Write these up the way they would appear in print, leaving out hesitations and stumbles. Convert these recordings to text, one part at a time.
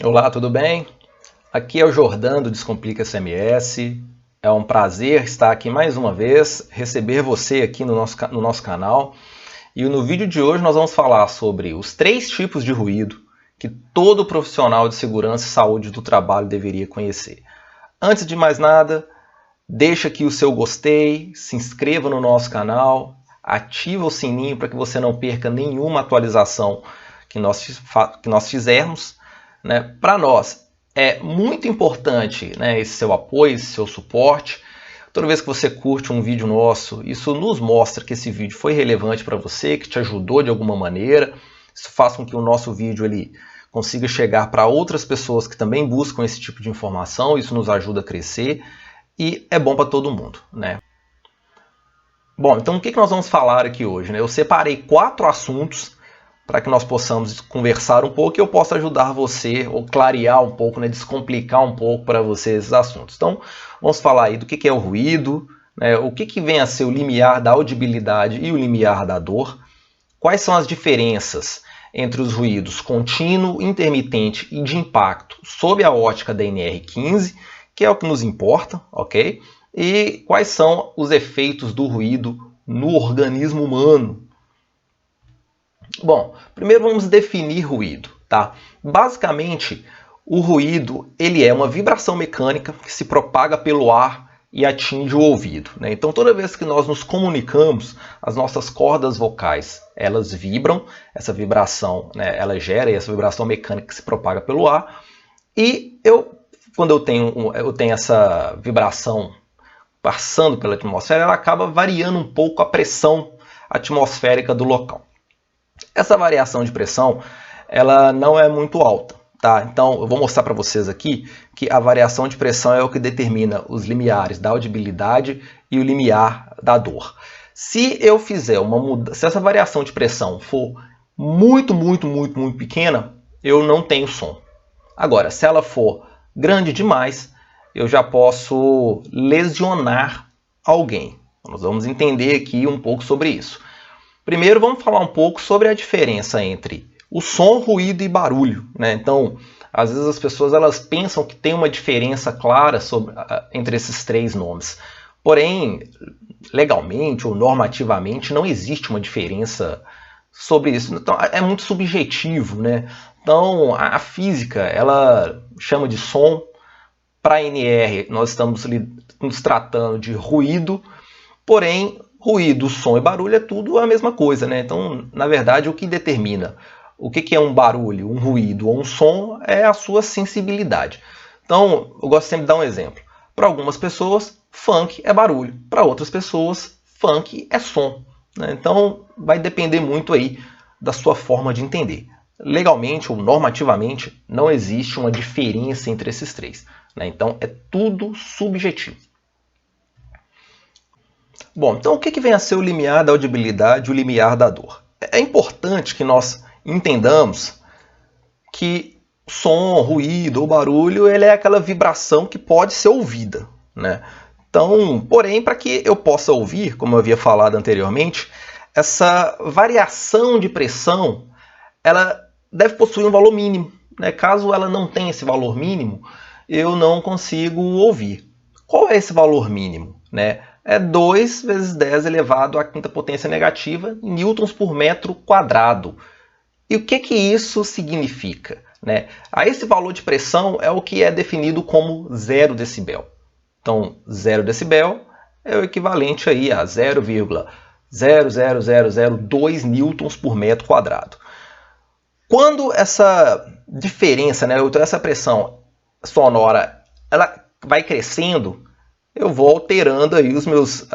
Olá, tudo bem? Aqui é o Jordão do Descomplica SMS. É um prazer estar aqui mais uma vez, receber você aqui no nosso canal. E no vídeo de hoje nós vamos falar sobre os 3 tipos de ruído que todo profissional de segurança e saúde do trabalho deveria conhecer. Antes de mais nada, deixa aqui o seu gostei, se inscreva no nosso canal, ativa o sininho para que você não perca nenhuma atualização que nós fizermos. Né? Para nós é muito importante, né, esse seu apoio, esse seu suporte. Toda vez que você curte um vídeo nosso, isso nos mostra que esse vídeo foi relevante para você, que te ajudou de alguma maneira. Isso faz com que o nosso vídeo ele consiga chegar para outras pessoas que também buscam esse tipo de informação. Isso nos ajuda a crescer e é bom para todo mundo, né? Bom, então o que nós vamos falar aqui hoje, né? Eu separei 4 assuntos para que nós possamos conversar um pouco e eu possa ajudar você, ou clarear um pouco, né, descomplicar um pouco para você esses assuntos. Então, vamos falar aí do que é o ruído, né, o que vem a ser o limiar da audibilidade e o limiar da dor, quais são as diferenças entre os ruídos contínuo, intermitente e de impacto sob a ótica da NR15, que é o que nos importa, ok? E quais são os efeitos do ruído no organismo humano. Bom, primeiro vamos definir ruído, tá? Basicamente, o ruído ele é uma vibração mecânica que se propaga pelo ar e atinge o ouvido, né? Então, toda vez que nós nos comunicamos, as nossas cordas vocais elas vibram, essa vibração, né, ela gera essa vibração mecânica que se propaga pelo ar. E quando eu tenho essa vibração passando pela atmosfera, ela acaba variando um pouco a pressão atmosférica do local. Essa variação de pressão ela não é muito alta, tá? Então eu vou mostrar para vocês aqui que a variação de pressão é o que determina os limiares da audibilidade e o limiar da dor. Se eu fizer uma mudança, se essa variação de pressão for muito pequena, eu não tenho som. Agora, se ela for grande demais, eu já posso lesionar alguém. Nós vamos entender aqui um pouco sobre isso. Primeiro vamos falar um pouco sobre a diferença entre o som, ruído e barulho, né? Então, às vezes as pessoas elas pensam que tem uma diferença clara entre esses 3 nomes. Porém, legalmente ou normativamente não existe uma diferença sobre isso. Então, é muito subjetivo, né? Então, a física ela chama de som. Para a NR, nós estamos nos tratando de ruído, porém, ruído, som e barulho é tudo a mesma coisa, né? Então, na verdade, o que determina o que é um barulho, um ruído ou um som é a sua sensibilidade. Então, eu gosto sempre de dar um exemplo. Para algumas pessoas, funk é barulho. Para outras pessoas, funk é som, né? Então, vai depender muito aí da sua forma de entender. Legalmente ou normativamente, não existe uma diferença entre esses 3. Né? Então, é tudo subjetivo. Bom, então o que vem a ser o limiar da audibilidade e o limiar da dor? É importante que nós entendamos que som, ruído ou barulho ele é aquela vibração que pode ser ouvida, né? Então, porém, para que eu possa ouvir, como eu havia falado anteriormente, essa variação de pressão ela deve possuir um valor mínimo, né? Caso ela não tenha esse valor mínimo, eu não consigo ouvir. Qual é esse valor mínimo, né? É 2 vezes 10 elevado à quinta potência negativa newtons por metro quadrado. E o que isso significa? Né? Esse valor de pressão é o que é definido como 0 decibel. Então, 0 decibel é o equivalente aí a 0,00002 newtons por metro quadrado. Quando essa diferença, né, essa pressão sonora, ela vai crescendo, eu vou alterando aí os meus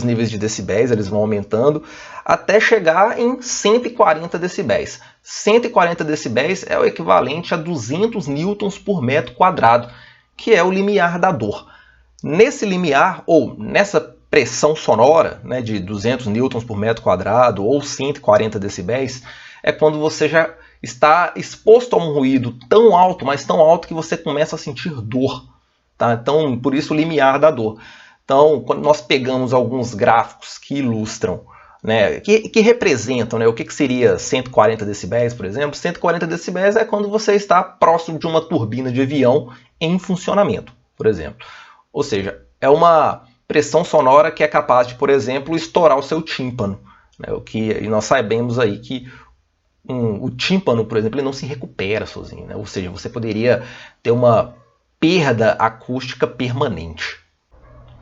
níveis de decibéis, eles vão aumentando, até chegar em 140 decibéis. 140 decibéis é o equivalente a 200 newtons por metro quadrado, que é o limiar da dor. Nesse limiar, ou nessa pressão sonora, né, de 200 newtons por metro quadrado, ou 140 decibéis, é quando você já está exposto a um ruído tão alto, mas tão alto que você começa a sentir dor. Tá? Então, por isso o limiar da dor. Então, quando nós pegamos alguns gráficos que ilustram né, que representam, né, o que seria 140 decibéis, por exemplo. 140 decibéis é quando você está próximo de uma turbina de avião em funcionamento, por exemplo. Ou seja, é uma pressão sonora que é capaz de, por exemplo, estourar o seu tímpano, né, e nós sabemos aí que o tímpano, por exemplo, ele não se recupera sozinho, né, ou seja, você poderia ter uma perda acústica permanente.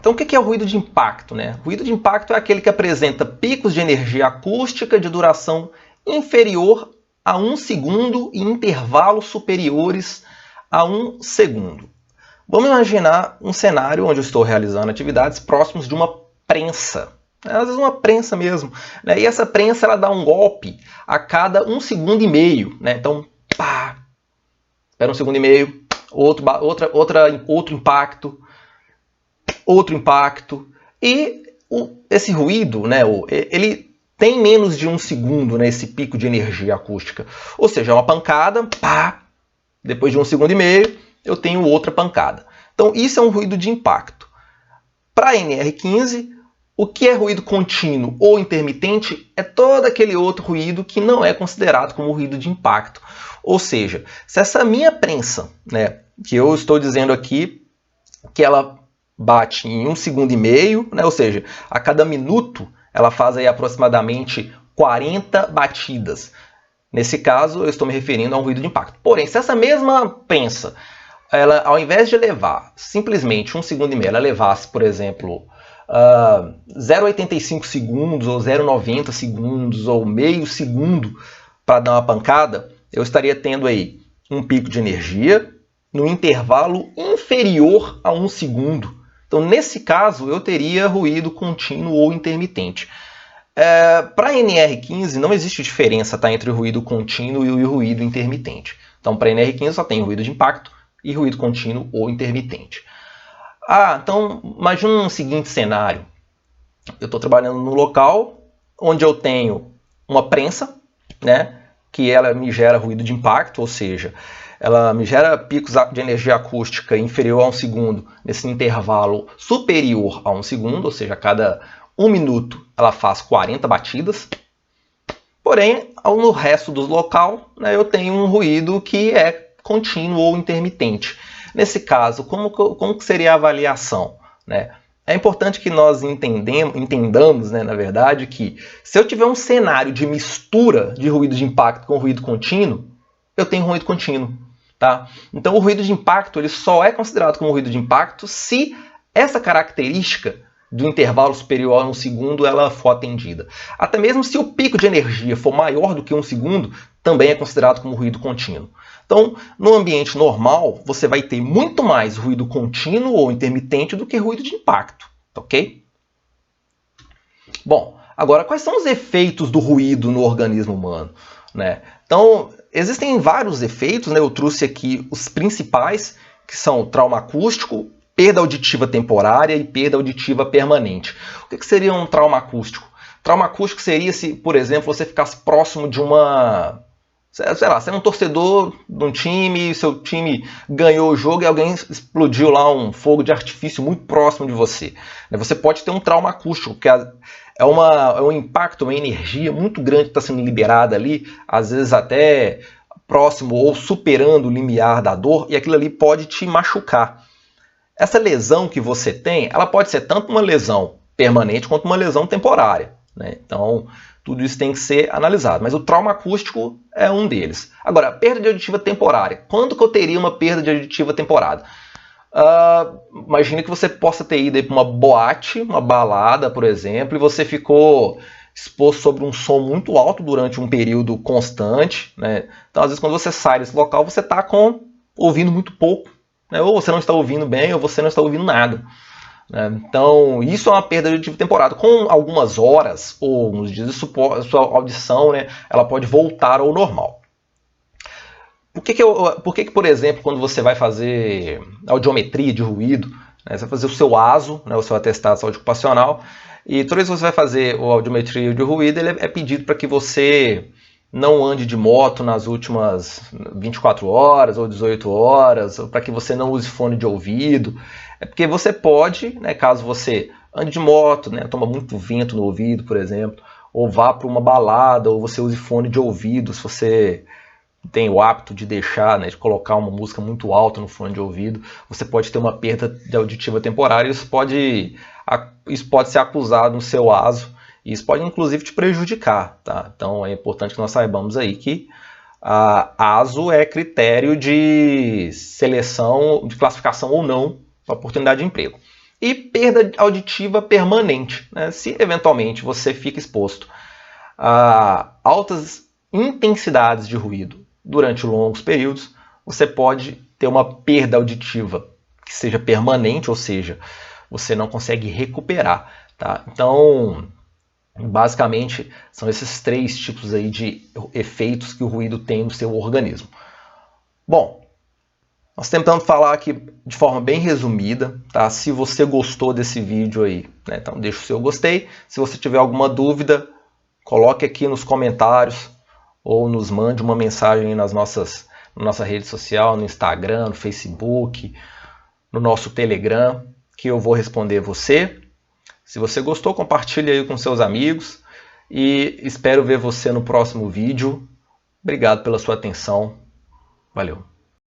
Então, o que é o ruído de impacto, né? O ruído de impacto é aquele que apresenta picos de energia acústica de duração inferior a 1 segundo e intervalos superiores a 1 segundo. Vamos imaginar um cenário onde eu estou realizando atividades próximos de uma prensa. Às vezes uma prensa mesmo, né? E essa prensa ela dá um golpe a cada 1 segundo e meio, né? Então, pá, espera 1 segundo e meio, outro impacto, outro impacto, e esse ruído, né, ele tem menos de 1 segundo, né, esse pico de energia acústica. Ou seja, uma pancada, pá, depois de 1 segundo e meio, eu tenho outra pancada. Então, isso é um ruído de impacto. Para a NR15, o que é ruído contínuo ou intermitente é todo aquele outro ruído que não é considerado como ruído de impacto. Ou seja, se essa minha prensa, né, que eu estou dizendo aqui, que ela bate em 1 segundo e meio, né? Ou seja, a cada minuto ela faz aí aproximadamente 40 batidas. Nesse caso, eu estou me referindo a um ruído de impacto. Porém, se essa mesma prensa, ela, ao invés de levar simplesmente 1 segundo e meio, ela levasse, por exemplo, 0,85 segundos, ou 0,90 segundos, ou meio segundo para dar uma pancada, eu estaria tendo aí um pico de energia no intervalo inferior a 1 segundo. Então, nesse caso, eu teria ruído contínuo ou intermitente. Para NR15, não existe diferença entre o ruído contínuo e o ruído intermitente. Então, para NR15 só tem ruído de impacto e ruído contínuo ou intermitente. Então, imagina um seguinte cenário. Eu estou trabalhando num local onde eu tenho uma prensa, né, que ela me gera ruído de impacto, ou seja, ela me gera picos de energia acústica inferior a 1 segundo nesse intervalo superior a 1 segundo, ou seja, a cada 1 minuto ela faz 40 batidas. Porém, no resto do local, né, eu tenho um ruído que é contínuo ou intermitente. Nesse caso, como que seria a avaliação, né? É importante que nós entendamos, né, na verdade, que se eu tiver um cenário de mistura de ruído de impacto com ruído contínuo, eu tenho ruído contínuo. Tá? Então, o ruído de impacto ele só é considerado como ruído de impacto se essa característica do intervalo superior a 1 segundo ela for atendida. Até mesmo se o pico de energia for maior do que 1 segundo, também é considerado como ruído contínuo. Então, no ambiente normal, você vai ter muito mais ruído contínuo ou intermitente do que ruído de impacto. Ok? Bom, agora, quais são os efeitos do ruído no organismo humano, né? Então, existem vários efeitos, né? Eu trouxe aqui os principais, que são trauma acústico, perda auditiva temporária e perda auditiva permanente. O que seria um trauma acústico? Trauma acústico seria se, por exemplo, você ficasse próximo de uma... Sei lá, você é um torcedor de um time, seu time ganhou o jogo e alguém explodiu lá um fogo de artifício muito próximo de você. Você pode ter um trauma acústico, que é um impacto, uma energia muito grande que está sendo liberada ali, às vezes até próximo ou superando o limiar da dor, e aquilo ali pode te machucar. Essa lesão que você tem, ela pode ser tanto uma lesão permanente quanto uma lesão temporária, né? Então, tudo isso tem que ser analisado, mas o trauma acústico é um deles. Agora, perda de auditiva temporária. Quando que eu teria uma perda de auditiva temporária? Imagine que você possa ter ido para uma boate, uma balada, por exemplo, e você ficou exposto sobre um som muito alto durante um período constante, né? Então, às vezes, quando você sai desse local, você está ouvindo muito pouco, né? Ou você não está ouvindo bem, ou você não está ouvindo nada. Então, isso é uma perda de temporada. Com algumas horas ou alguns dias, a sua audição, né, ela pode voltar ao normal. Por que, por exemplo, quando você vai fazer audiometria de ruído, né, você vai fazer o seu ASO, né, o seu atestado de saúde ocupacional, e toda vez que você vai fazer a audiometria de ruído, ele é pedido para que você não ande de moto nas últimas 24 horas ou 18 horas, para que você não use fone de ouvido. É porque você pode, né, caso você ande de moto, né, toma muito vento no ouvido, por exemplo, ou vá para uma balada, ou você use fone de ouvido, se você tem o hábito de deixar, né, de colocar uma música muito alta no fone de ouvido, você pode ter uma perda auditiva temporária, isso pode ser acusado no seu ASO, e isso pode inclusive te prejudicar, tá? Então é importante que nós saibamos aí que a ASO é critério de seleção, de classificação ou não para oportunidade de emprego. E perda auditiva permanente, né? Se eventualmente você fica exposto a altas intensidades de ruído durante longos períodos, você pode ter uma perda auditiva que seja permanente, ou seja, você não consegue recuperar, tá? Então, basicamente, são esses 3 tipos aí de efeitos que o ruído tem no seu organismo. Bom, nós tentamos falar aqui de forma bem resumida, tá? Se você gostou desse vídeo aí, né, então deixa o seu gostei. Se você tiver alguma dúvida, coloque aqui nos comentários ou nos mande uma mensagem na nossa rede social, no Instagram, no Facebook, no nosso Telegram, que eu vou responder você. Se você gostou, compartilhe aí com seus amigos e espero ver você no próximo vídeo. Obrigado pela sua atenção. Valeu!